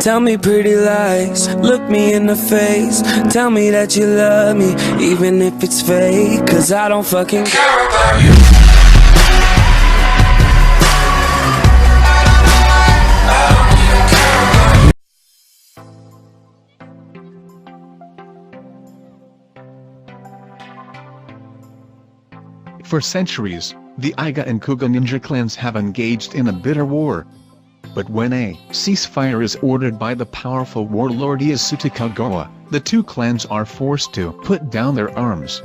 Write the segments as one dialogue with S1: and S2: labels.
S1: Tell me pretty lies, look me in the face. Tell me that you love me, even if it's fake. Cause I don't fucking care about you.
S2: For centuries, the Iga and Kuga ninja clans have engaged in a bitter war. But when a ceasefire is ordered by the powerful warlord Ieyasu Tokugawa, the two clans are forced to put down their arms.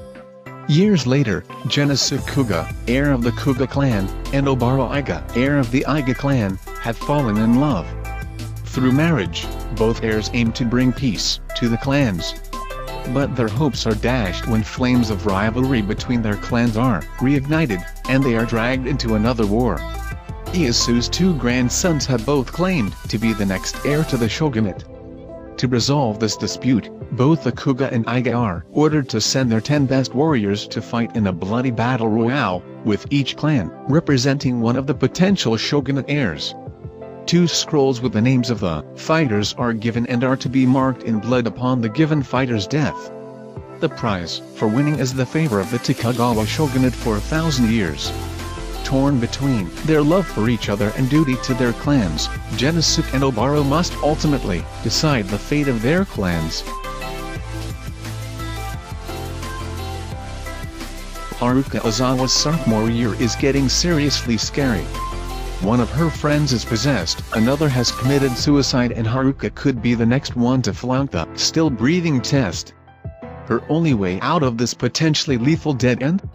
S2: Years later, Genesu Kuga, heir of the Kuga clan, and Obaro Iga, heir of the Iga clan, have fallen in love. Through marriage, both heirs aim to bring peace to the clans. But their hopes are dashed when flames of rivalry between their clans are reignited, and they are dragged into another war. Ieyasu's two grandsons have both claimed to be the next heir to the shogunate. To resolve this dispute, both the Kuga and Iga are ordered to send their 10 best warriors to fight in a bloody battle royale, with each clan representing one of the potential shogunate heirs. 2 scrolls with the names of the fighters are given and are to be marked in blood upon the given fighter's death. The prize for winning is the favor of the Tokugawa shogunate for 1,000 years. Torn between their love for each other and duty to their clans, Genesu and Obaro must ultimately decide the fate of their clans. Haruka Ozawa's sophomore year is getting seriously scary. One of her friends is possessed, another has committed suicide, and Haruka could be the next one to flunk the still breathing test. Her only way out of this potentially lethal dead end?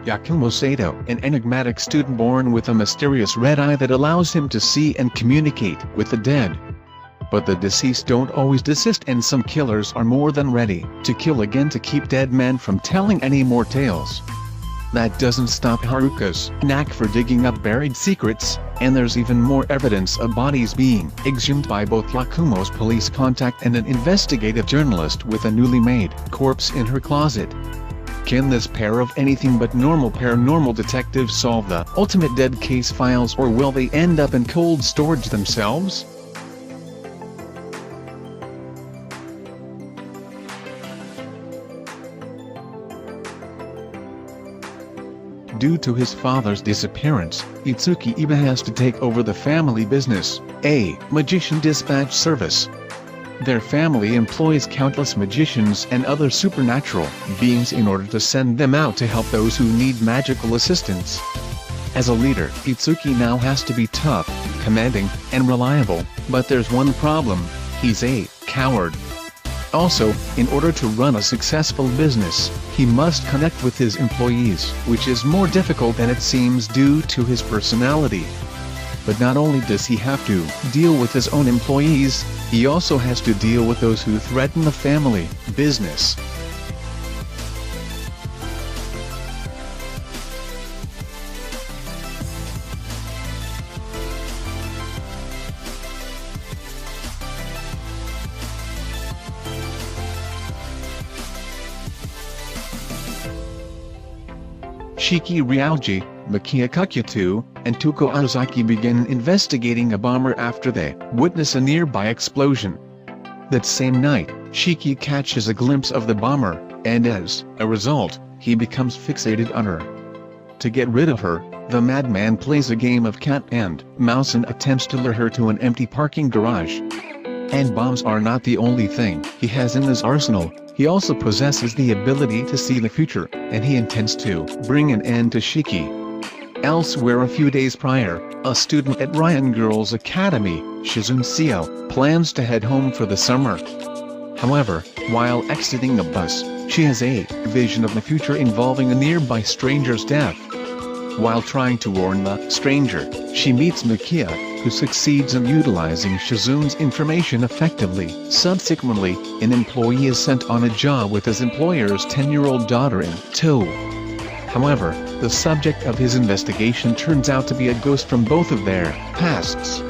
S2: Yakumo Sato, an enigmatic student born with a mysterious red eye that allows him to see and communicate with the dead. But the deceased don't always desist, and some killers are more than ready to kill again to keep dead men from telling any more tales. That doesn't stop Haruka's knack for digging up buried secrets, and there's even more evidence of bodies being exhumed by both Yakumo's police contact and an investigative journalist with a newly made corpse in her closet. Can this pair of anything but normal paranormal detectives solve the ultimate dead case files, or will they end up in cold storage themselves? Due to his father's disappearance, Itsuki Iba has to take over the family business, a magician dispatch service. Their family employs countless magicians and other supernatural beings in order to send them out to help those who need magical assistance. As a leader, Itsuki now has to be tough, commanding, and reliable, but there's one problem: he's a coward. Also, in order to run a successful business, he must connect with his employees, which is more difficult than it seems due to his personality. But not only does he have to deal with his own employees, he also has to deal with those who threaten the family business. Shiki Ryoji, Makia Kakutu, and Tuko Ozaki begin investigating a bomber after they witness a nearby explosion. That same night, Shiki catches a glimpse of the bomber, and as a result, he becomes fixated on her. To get rid of her, the madman plays a game of cat and mouse and attempts to lure her to an empty parking garage. And bombs are not the only thing he has in his arsenal. He also possesses the ability to see the future, and he intends to bring an end to Shiki. Elsewhere, a few days prior, a student at Ryan Girls Academy, Shizune Seo, plans to head home for the summer. However, while exiting the bus, she has a vision of the future involving a nearby stranger's death. While trying to warn the stranger, she meets Makia, who succeeds in utilizing Shizune's information effectively. Subsequently, an employee is sent on a job with his employer's 10-year-old daughter in tow. However, the subject of his investigation turns out to be a ghost from both of their pasts.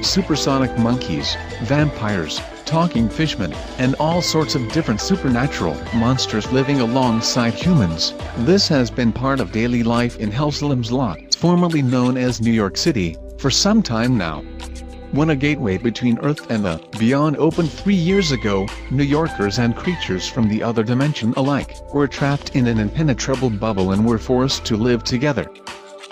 S2: Supersonic monkeys, vampires, talking fishmen, and all sorts of different supernatural monsters living alongside humans. This has been part of daily life in Hellslim's Lot, formerly known as New York City, for some time now. When a gateway between Earth and the beyond opened 3 years ago, New Yorkers and creatures from the other dimension alike were trapped in an impenetrable bubble and were forced to live together.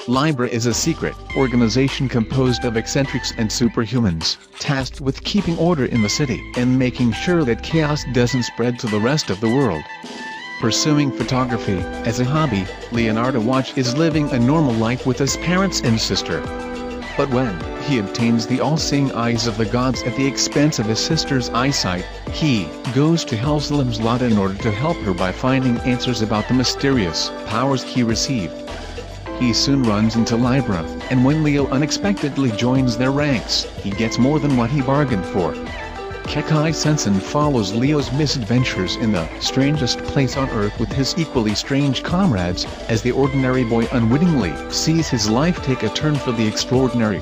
S2: Libra is a secret organization composed of eccentrics and superhumans, tasked with keeping order in the city and making sure that chaos doesn't spread to the rest of the world. Pursuing photography as a hobby, Leonardo Watch is living a normal life with his parents and sister. But when he obtains the all-seeing eyes of the gods at the expense of his sister's eyesight, he goes to Helselim's lot in order to help her by finding answers about the mysterious powers he received. He soon runs into Libra, and when Leo unexpectedly joins their ranks, he gets more than what he bargained for. Kekai Sensen follows Leo's misadventures in the strangest place on Earth with his equally strange comrades, as the ordinary boy unwittingly sees his life take a turn for the extraordinary.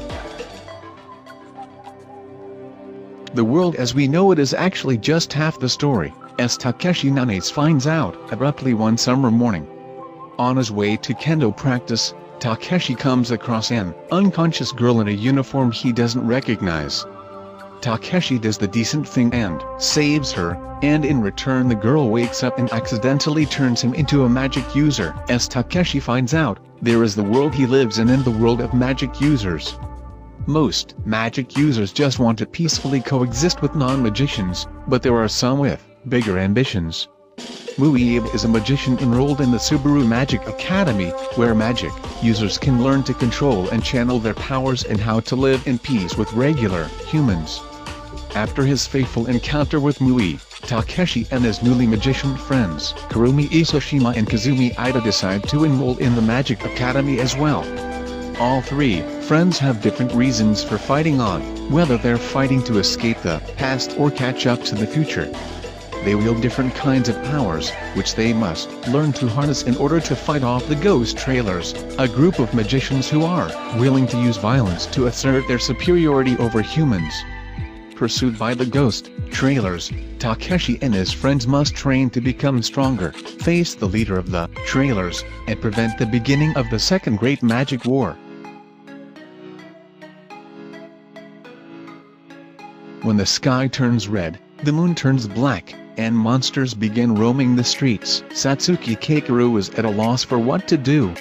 S2: The world as we know it is actually just half the story, as Takeshi Nanes finds out abruptly one summer morning. On his way to kendo practice, Takeshi comes across an unconscious girl in a uniform he doesn't recognize. Takeshi does the decent thing and saves her, and in return the girl wakes up and accidentally turns him into a magic user. As Takeshi finds out, there is the world he lives in and the world of magic users. Most magic users just want to peacefully coexist with non-magicians, but there are some with bigger ambitions. Muibe is a magician enrolled in the Subaru Magic Academy, where magic users can learn to control and channel their powers and how to live in peace with regular humans. After his fateful encounter with Mui, Takeshi and his newly magician friends, Kurumi Isushima and Kazumi Ida, decide to enroll in the Magic Academy as well. All three friends have different reasons for fighting on, whether they're fighting to escape the past or catch up to the future. They wield different kinds of powers, which they must learn to harness in order to fight off the Ghost Trailers, a group of magicians who are willing to use violence to assert their superiority over humans. Pursued by the Ghost Trailers, Takeshi and his friends must train to become stronger, face the leader of the Trailers, and prevent the beginning of the Second Great Magic War. When the sky turns red, the moon turns black, and monsters begin roaming the streets, Satsuki Kakeru is at a loss for what to do.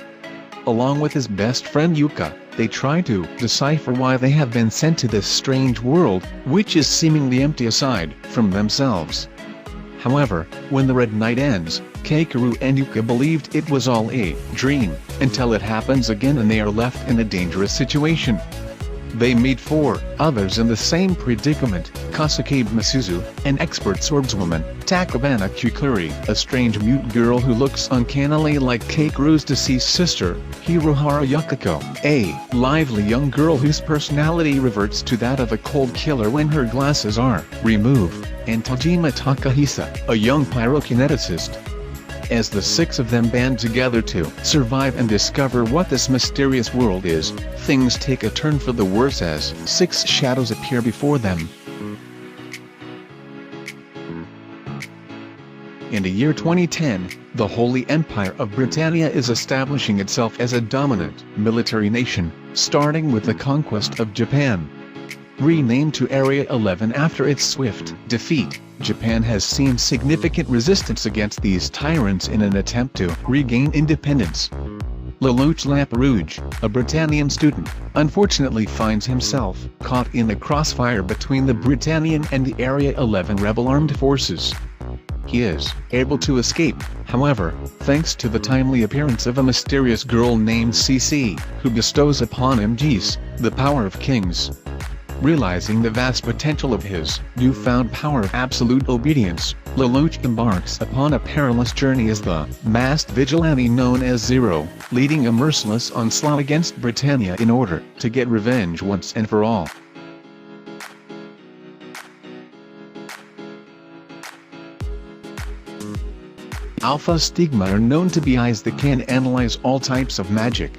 S2: Along with his best friend Yuka, they try to decipher why they have been sent to this strange world, which is seemingly empty aside from themselves. However, when the red night ends, Kakeru and Yuka believed it was all a dream, until it happens again and they are left in a dangerous situation. They meet four others in the same predicament: Kasuke Masuzu, an expert swordswoman; Takabana Kukuri, a strange mute girl who looks uncannily like Kakeru's deceased sister; Hirohara Yukiko, a lively young girl whose personality reverts to that of a cold killer when her glasses are removed; and Tajima Takahisa, a young pyrokineticist. As the six of them band together to survive and discover what this mysterious world is, things take a turn for the worse as six shadows appear before them. In the year 2010, the Holy Empire of Britannia is establishing itself as a dominant military nation, starting with the conquest of Japan. Renamed to Area 11 after its swift defeat, Japan has seen significant resistance against these tyrants in an attempt to regain independence. Lelouch Laprouge, a Britannian student, unfortunately finds himself caught in the crossfire between the Britannian and the Area 11 rebel armed forces. He is able to escape, however, thanks to the timely appearance of a mysterious girl named Cece, who bestows upon him Geese, the power of kings. Realizing the vast potential of his newfound power of absolute obedience, Lelouch embarks upon a perilous journey as the masked vigilante known as Zero, leading a merciless onslaught against Britannia in order to get revenge once and for all. Alpha Stigma are known to be eyes that can analyze all types of magic.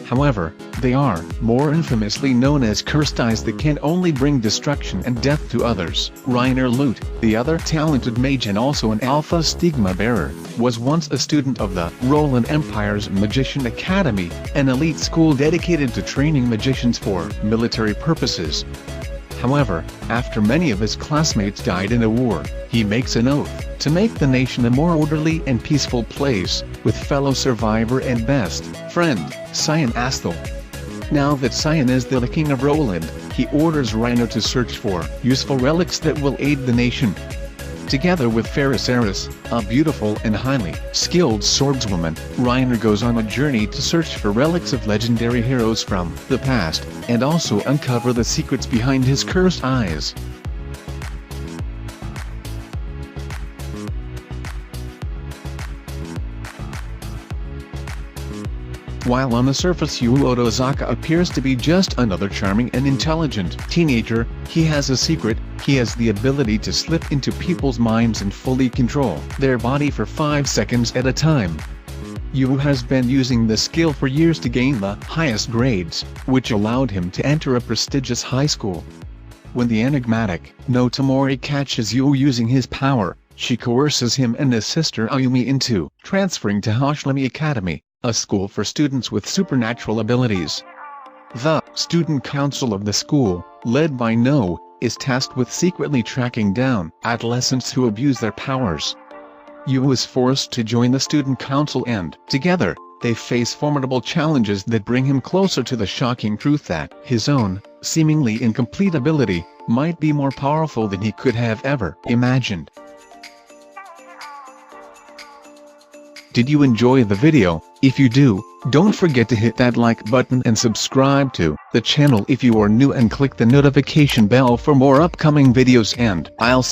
S2: However, They are more infamously known as cursed eyes that can only bring destruction and death to others. Reiner Lute, the other talented mage and also an alpha stigma bearer, was once a student of the Roland Empire's Magician Academy, an elite school dedicated to training magicians for military purposes. However, after many of his classmates died in a war, he makes an oath to make the nation a more orderly and peaceful place, with fellow survivor and best friend, Cyan Asthel. Now that Cyan is the king of Roland, he orders Reiner to search for useful relics that will aid the nation. Together with Ferasaris, a beautiful and highly skilled swordswoman, Reiner goes on a journey to search for relics of legendary heroes from the past, and also uncover the secrets behind his cursed eyes. While on the surface Yu Otozaka appears to be just another charming and intelligent teenager, he has a secret. He has the ability to slip into people's minds and fully control their body for 5 seconds at a time. Yu has been using this skill for years to gain the highest grades, which allowed him to enter a prestigious high school. When the enigmatic Notomori catches Yu using his power, she coerces him and his sister Ayumi into transferring to Hashimi Academy, a school for students with supernatural abilities. The student council of the school, led by No, is tasked with secretly tracking down adolescents who abuse their powers. Yu is forced to join the student council and, together, they face formidable challenges that bring him closer to the shocking truth that his own, seemingly incomplete ability, might be more powerful than he could have ever imagined. Did you enjoy the video? If you do, don't forget to hit that like button and subscribe to the channel if you are new, and click the notification bell for more upcoming videos, and I'll